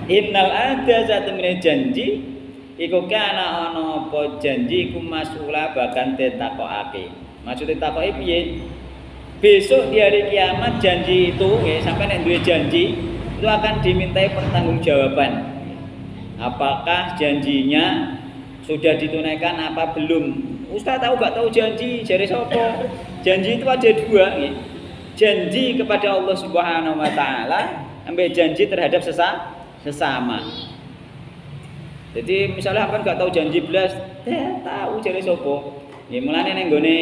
Innal ada satemene janji iku kana ana apa janji iku mas'ula bahkan ditakokake. Maksudnya takoke piye? Besok di hari kiamat janji itu sampai nek duwe janji itu akan dimintai pertanggungjawaban. Apakah janjinya sudah ditunaikan apa belum? Ustaz tahu gak tahu janji jare sapa? Janji itu ada dua nggih. Janji kepada Allah Subhanahu wa taala sampai janji terhadap sesama. Jadi misalnya apa gak tahu janji belas, tahu jare sapa? Nggih mulane ning gone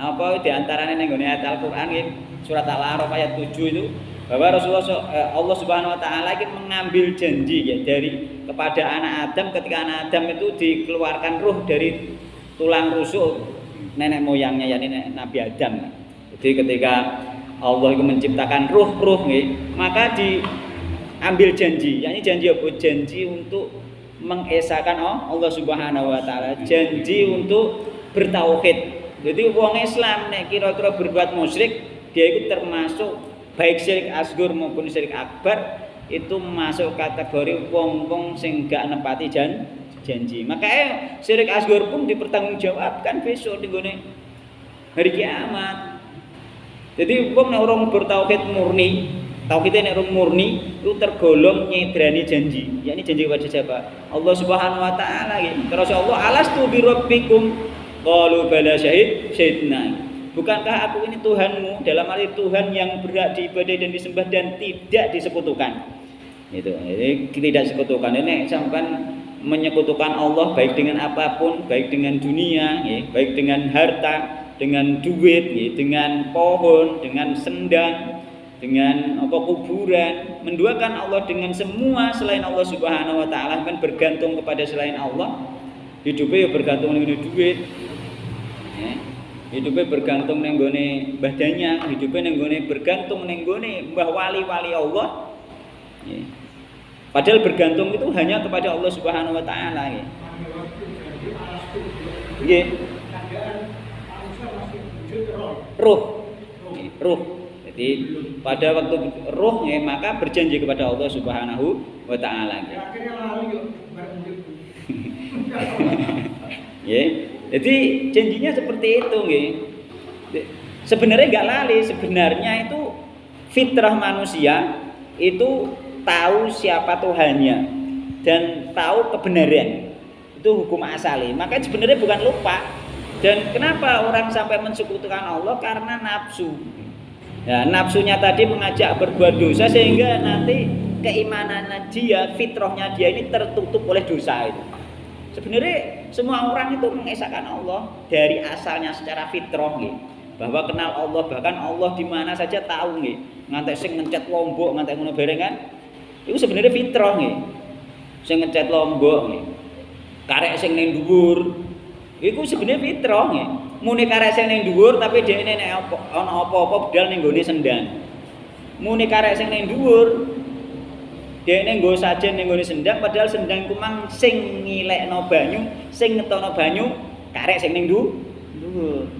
apa di antaranya ning gone ayat Al-Qur'an nggih surat Al-A'raf ayat 7 itu bahwa Rasulullah Allah Subhanahu wa taala ingin mengambil janji ya dari kepada anak Adam ketika anak Adam itu dikeluarkan ruh dari tulang rusuk nenek moyangnya yakni Nabi Adam. Jadi ketika Allah itu menciptakan ruh nggih, maka diambil janji. Yakni janji apa? Janji untuk mengesahkan Allah Subhanahu wa taala, janji untuk bertauhid. Jadi wong Islam nek kira-kira berbuat musyrik, dia itu termasuk baik syirik asghar maupun syirik akbar itu masuk kategori wong-wong sing gak nepati janji. Makanya syirik asghar pun dipertanggungjawabkan besok di gone hari kiamat. Jadi wong nek orang bertauhid murni, tauhidnya nek orang murni itu tergolong nyedrani janji. Yakni janji kepada siapa? Allah Subhanahu wa taala nggih. Terus Allah alastu bi rabbikum qalu bala syahidna. Bukankah aku ini Tuhanmu? Dalam arti Tuhan yang berhak diibadahi dan disembah dan tidak disekutukan. Itu. Jadi tidak disekutukan. Ini sampai menyekutukan Allah baik dengan apapun, baik dengan dunia, ya, baik dengan harta, dengan duit, ya, dengan pohon, dengan sendang, dengan kuburan, menduakan Allah dengan semua selain Allah Subhanahu wa taala, kan bergantung kepada selain Allah. Hidupnya ya bergantung dengan duit. Ya. Hidupnya bergantung ning gone badannya, hidupnya ning gone bergantung ning gone mbah wali-wali Allah. Ya. Padahal bergantung itu hanya kepada Allah Subhanahu wa taala ya. Nggih. Ruh. Jadi pada waktu ruh ya, maka berjanji kepada Allah Subhanahu wa taala ya. Ya. Jadi janjinya seperti itu nggih. Sebenarnya enggak lali, sebenarnya itu fitrah manusia itu tahu siapa Tuhannya dan tahu kebenaran. Itu hukum asali. Maka sebenarnya bukan lupa. Dan kenapa orang sampai mensekutukan Allah? Karena nafsu. Ya, nafsunya tadi mengajak berbuat dosa sehingga nanti keimanannya dia, fitrahnya dia ini tertutup oleh dosa itu. Sebenarnya semua orang itu mengesahkan Allah dari asalnya secara fitrah nggih. Bahwa kenal Allah, bahkan Allah di mana saja tahu nggih. Ngantek sing ngecat Lombok, ngantek ngono bareng kan. Itu sebenarnya fitrah nggih. Sing ngecat Lombok nggih. Karek sing ning dhuwur. Iku sebenarnya fitrah nggih. Muni karek sing ning dhuwur tapi dhekne nek ana apa-apa bedal ning gone sendang. Muni karek sing ning dhuwur dhekne nggo sajen ning gone sendang padahal sendang ku mang sing ngilekno banyu, sing ngetono banyu karek sing ning dhuwur.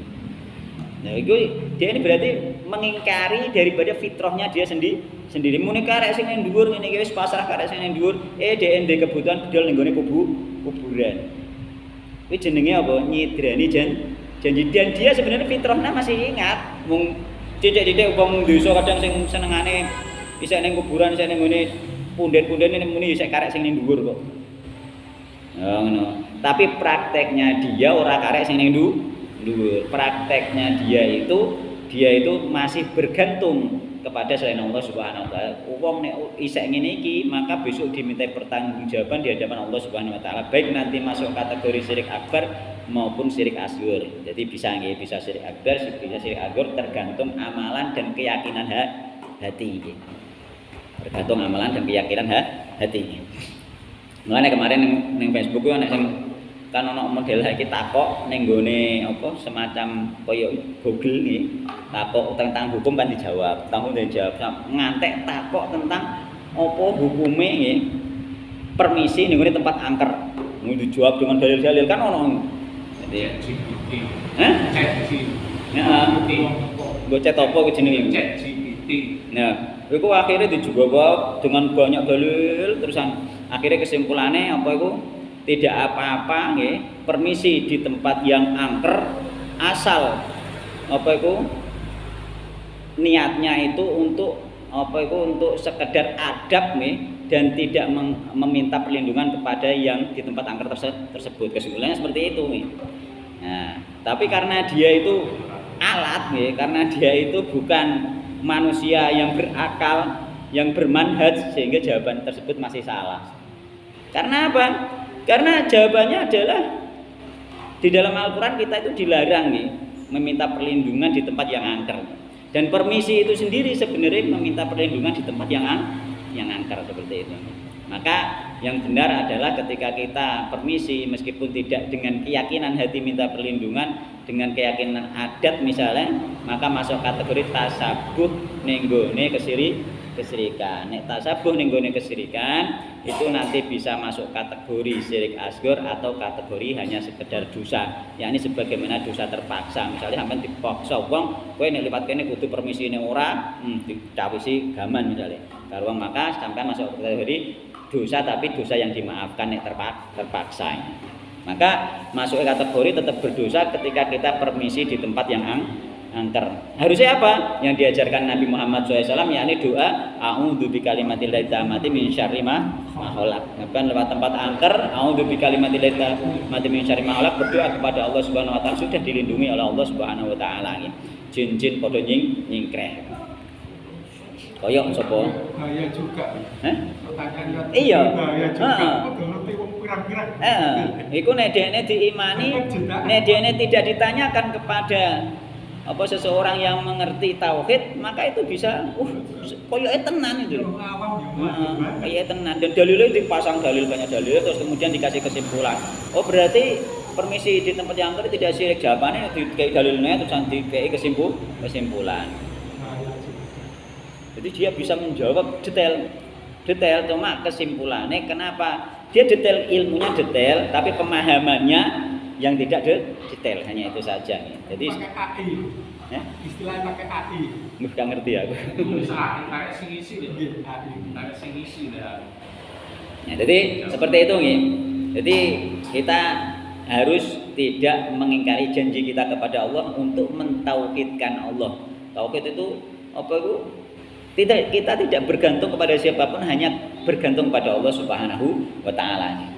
Nah, itu dia ini berarti mengingkari daripada fitrahnya dia sendiri. Muni karek sing ning dhuwur ngene iki wis pasrah karek sing ning dhuwur, ndek kebutuhan bedol ning gone kuburan. Kuwi jenenge apa? Nyidrani janji. Dan dia sebenarnya fitrahnya masih ingat. Mung cicik-cicik wong desa kadang sing senengane isih ning kuburan, isih ning gone punden-punden ini muni isih karek sing ning dhuwur kok. Ya ngono. Tapi prakteknya dia ora karek sing ning dhuwur. Prakteknya dia itu masih bergantung kepada selain Allah Subhanahu wa taala. Wong nek isih ngene iki, maka besok dimintai pertanggungjawaban di hadapan Allah Subhanahu wa taala, baik nanti masuk kategori syirik akbar maupun syirik asghar. Jadi bisa syirik akbar, bisa syirik asghar tergantung amalan dan keyakinan hati. Tergantung amalan dan keyakinan hati. Mulane kemarin ning Facebook ku ana sing kan ana model iki takok ning gone apa semacam kaya Google iki takok tentang hukum kan dijawab, ngantek takok tentang apa hukume nggih permisi ning gone tempat angker. Mau dijawab dengan dalil-dalil kan ono. Jadi ChatGPT. Heeh. Go chat apa ku jenenge? ChatGPT. Nah, Iku akhirnya dijuga dengan banyak dalil terusan akhirnya kesimpulannya apa itu tidak apa-apa nggih permisi di tempat yang angker asal apa itu niatnya itu untuk apa itu untuk sekedar adab nih dan tidak meminta perlindungan kepada yang di tempat angker tersebut. Kesimpulannya seperti itu nih. Nah, tapi karena dia itu alat nih, karena dia itu bukan manusia yang berakal, yang bermanhaj sehingga jawaban tersebut masih salah. Karena apa? Karena jawabannya adalah di dalam Al-Quran kita itu dilarang nih meminta perlindungan di tempat yang angker. Dan permisi itu sendiri sebenarnya meminta perlindungan di tempat yang angker seperti itu. Maka yang benar adalah ketika kita permisi meskipun tidak dengan keyakinan hati minta perlindungan, dengan keyakinan adat misalnya, maka masuk kategori tasabuh nenggone kesirikan. Nek tasabuh nenggone kesirikan itu nanti bisa masuk kategori syirik asghar atau kategori hanya sekedar dosa, yakni sebagaimana dosa terpaksa. Misalnya sampean dipaksa wong, kowe nek liwat kene kudu permisine ora, dicawisi gaman misalnya. Karo maka sampean masuk kategori dosa tapi dosa yang dimaafkan nek terpaksa. Maka masuk kategori tetap berdosa ketika kita permisi di tempat yang angker. Harusnya apa? Yang diajarkan Nabi Muhammad SAW yakni doa a'udzu bikalimatillahit tammati min syarri ma khalaq. Ngapain lewat tempat angker a'udzu bikalimatillahit tammati min syarri ma khalaq, berdoa kepada Allah Subhanahu wa taala sudah dilindungi oleh Allah Subhanahu wa taala. Jin-jin padha nyingkreh. Koyok sapa? Bahaya juga. Pertanyaan iya. Bahaya juga. Ngerti wong pirang-pirang. Iku nek dekne diimani, nek dekne tidak ditanyakan kepada apa seseorang yang mengerti tauhid, maka itu bisa koyoke tenan itu. Kayak tenan dan dalilnya dipasang banyak dalil terus kemudian dikasih kesimpulan. Oh berarti permisi di tempat yang angker tidak syirik, jawabannya dikai dalilnya terus dikai kesimpulan. Jadi dia bisa menjawab detail, cuma kesimpulannya kenapa dia detail, ilmunya detail, tapi pemahamannya yang tidak detail, hanya itu saja. Jadi pakai AI, istilahnya pakai AI. Nggak ngerti aku. Kayak singisi deh, kayak singisi deh. Ya, jadi seperti itu nih. Jadi kita harus tidak mengingkari janji kita kepada Allah untuk mentauhidkan Allah. Tauhid itu apa itu? Kita tidak bergantung kepada siapapun, hanya bergantung pada Allah Subhanahu wa taala.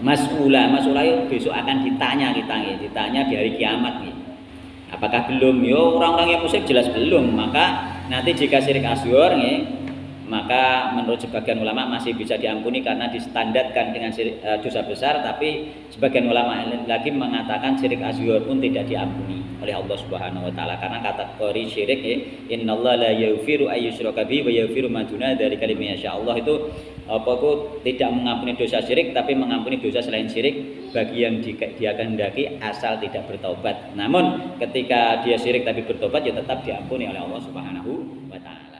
Mas'ulah itu besok akan ditanya di hari kiamat nih. Apakah belum? Yo orang-orang yang musyrik jelas belum. Maka nanti jika syirik asghar nih, maka menurut sebagian ulama masih bisa diampuni karena distandarkan dengan dosa besar, tapi sebagian ulama lagi mengatakan syirik asghar pun tidak diampuni oleh Allah Subhanahu wa taala karena kategori syirik innallaha la yaghfiru ayyushraka bihi wa yaghfiru ma duna dzalika liman yasha. Allah itu tidak mengampuni dosa syirik tapi mengampuni dosa selain syirik bagi yang dia kehendaki asal tidak bertobat. Namun ketika dia syirik tapi bertobat ya tetap diampuni oleh Allah Subhanahu wa taala.